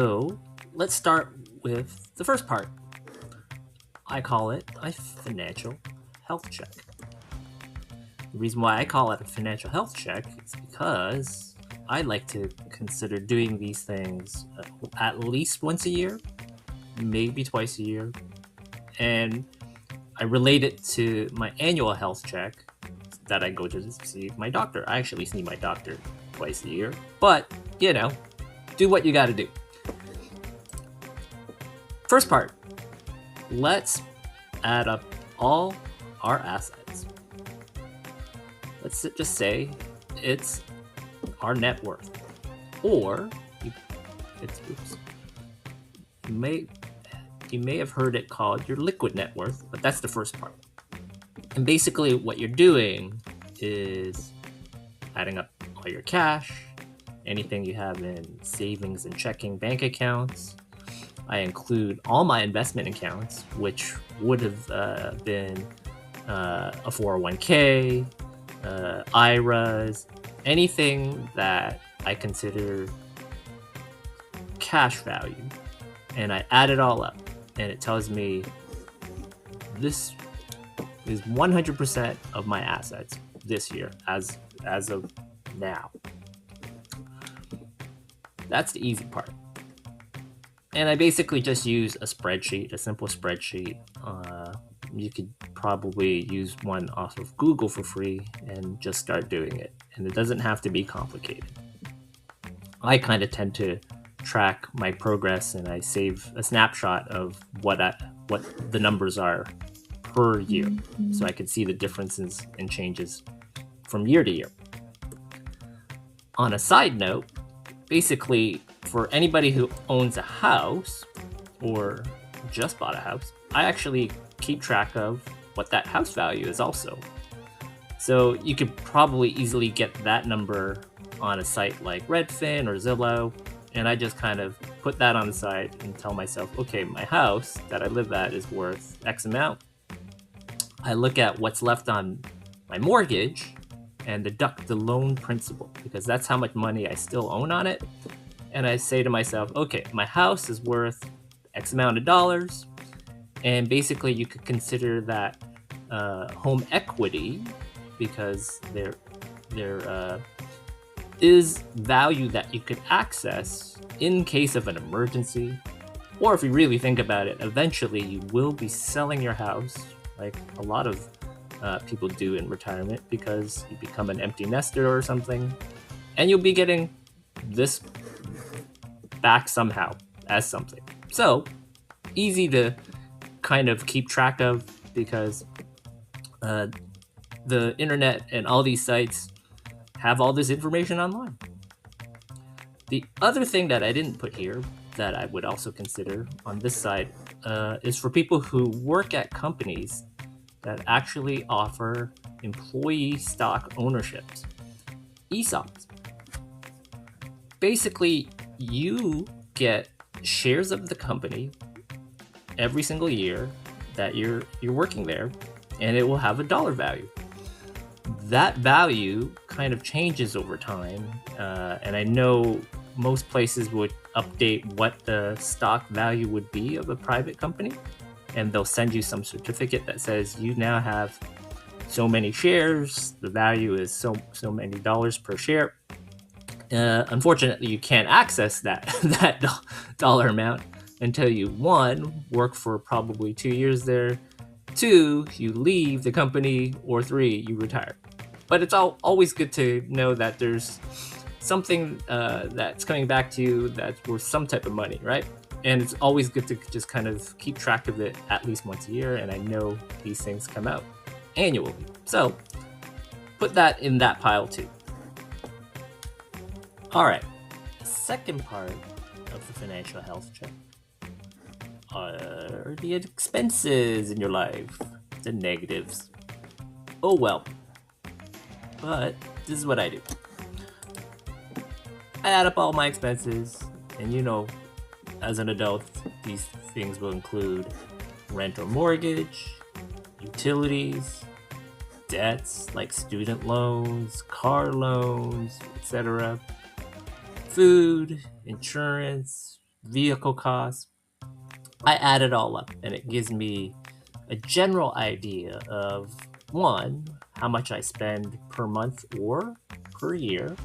So let's start with the first part. I call it a financial health check. The reason why I call it a financial health check is because I like to consider doing these things at least once a year, maybe twice a year. And I relate it to my annual health check that I go to see my doctor. I actually see my doctor twice a year, but do what you got to do. First part, let's add up all our assets. Let's just say it's our net worth, or you may have heard it called your liquid net worth, but that's the first part. And basically what you're doing is adding up all your cash, anything you have in savings and checking bank accounts. I include all my investment accounts, which would have been a 401k, IRAs, anything that I consider cash value. And I add it all up, and it tells me this is 100% of my assets this year as of now. That's the easy part. And I basically just use a spreadsheet, a simple spreadsheet. You could probably use one off of Google for free and just start doing it. And it doesn't have to be complicated. I kind of tend to track my progress, and I save a snapshot of what the numbers are per year, so I can see the differences and changes from year to year. On a side note, basically, for anybody who owns a house or just bought a house, I actually keep track of what that house value is also. So you could probably easily get that number on a site like Redfin or Zillow, and I just kind of put that on the side and tell myself, okay, my house that I live at is worth X amount. I look at what's left on my mortgage and deduct the loan principal, because that's how much money I still own on it. And I say to myself, okay, my house is worth X amount of dollars. And basically you could consider that home equity, because there is value that you could access in case of an emergency. Or if you really think about it, eventually you will be selling your house, like a lot of people do in retirement, because you become an empty nester or something, and you'll be getting this back somehow as something. So easy to kind of keep track of, because the internet and all these sites have all this information online. The other thing that I didn't put here that I would also consider on this side is for people who work at companies that actually offer employee stock ownerships, ESOPs. Basically, you get shares of the company every single year that you're working there, and it will have a dollar value. That value kind of changes over time, and I know most places would update what the stock value would be of a private company, and they'll send you some certificate that says you now have so many shares, the value is so many dollars per share. Unfortunately, you can't access that dollar amount until you, 1, work for probably 2 years there, 2, you leave the company, or 3, you retire. But it's always good to know that there's something that's coming back to you that's worth some type of money, right? And it's always good to just kind of keep track of it at least once a year. And I know these things come out annually. So put that in that pile too. All right. The second part of the financial health check are the expenses in your life, the negatives. Oh well. But this is what I do. I add up all my expenses, and as an adult, these things will include rent or mortgage, utilities, debts like student loans, car loans, etc., food, insurance, vehicle costs. I add it all up, and it gives me a general idea of, one, how much I spend per month or per year,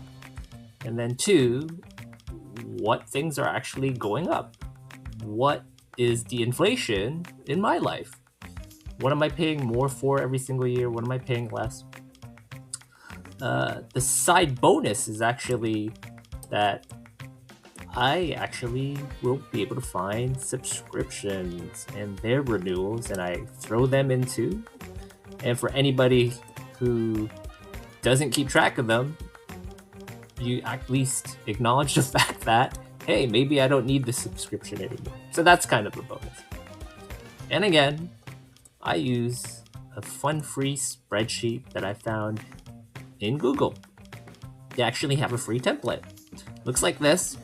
and then two, what things are actually going up. What is the inflation in my life? What am I paying more for every single year? What am I paying less? The side bonus is actually that I actually will be able to find subscriptions and their renewals, and I throw them into. And for anybody who doesn't keep track of them, you at least acknowledge the fact that, hey, maybe I don't need the subscription anymore. So that's kind of a bonus. And again, I use a fun free spreadsheet that I found in Google. They actually have a free template. Looks like this.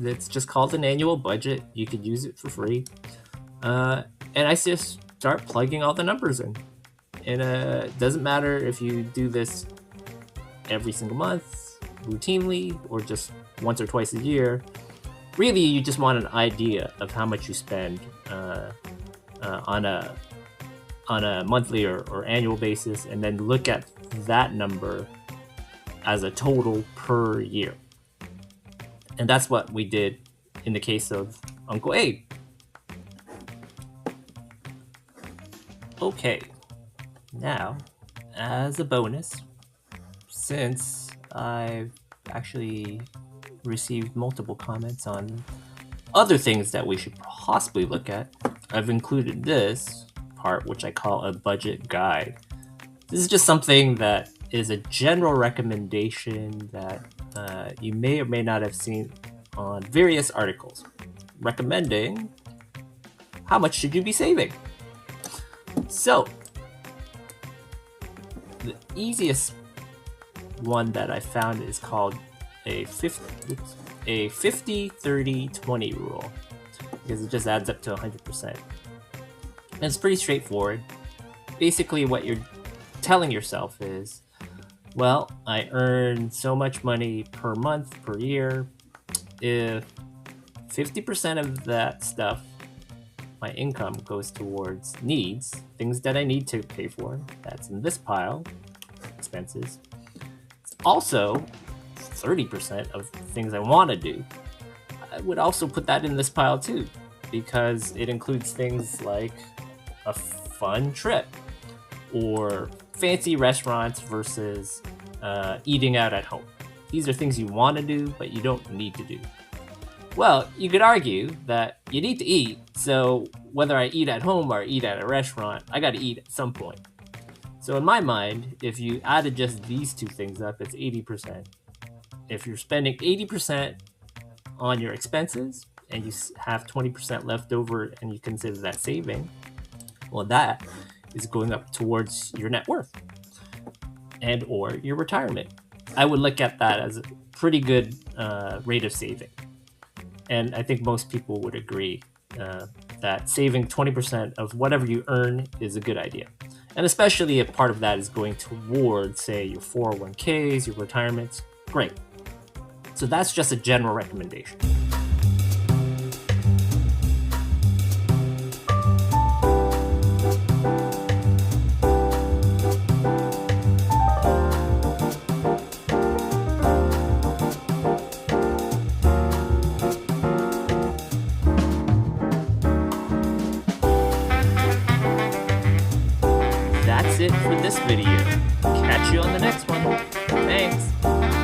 It's just called an annual budget. You could use it for free. And I just start plugging all the numbers in. And it doesn't matter if you do this every single month, routinely, or just once or twice a year. Really, you just want an idea of how much you spend on a monthly or annual basis, and then look at that number as a total per year. And that's what we did in the case of Uncle Abe. Okay, now, as a bonus, since I've actually received multiple comments on other things that we should possibly look at, I've included this part, which I call a budget guide. This is just something that is a general recommendation that you may or may not have seen on various articles recommending how much should you be saving. So, the easiest one that I found is called a 50-30-20 rule, because it just adds up to 100%. And it's pretty straightforward. Basically, what you're telling yourself is, well, I earn so much money per month, per year. If 50% of that stuff, my income, goes towards needs, things that I need to pay for, that's in this pile, expenses. It's also 30% of things I want to do. I would also put that in this pile too, because it includes things like a fun trip or fancy restaurants versus eating out at home. These are things you want to do, but you don't need to do. Well, you could argue that you need to eat, so whether I eat at home or eat at a restaurant, I got to eat at some point. So in my mind, if you added just these two things up, it's 80%. If you're spending 80% on your expenses and you have 20% left over and you consider that saving, well, that is going up towards your net worth and or your retirement. I would look at that as a pretty good rate of saving. And I think most people would agree that saving 20% of whatever you earn is a good idea. And especially if part of that is going towards, say, your 401ks, your retirements, great. So that's just a general recommendation. That's it for this video. Catch you on the next one. Thanks.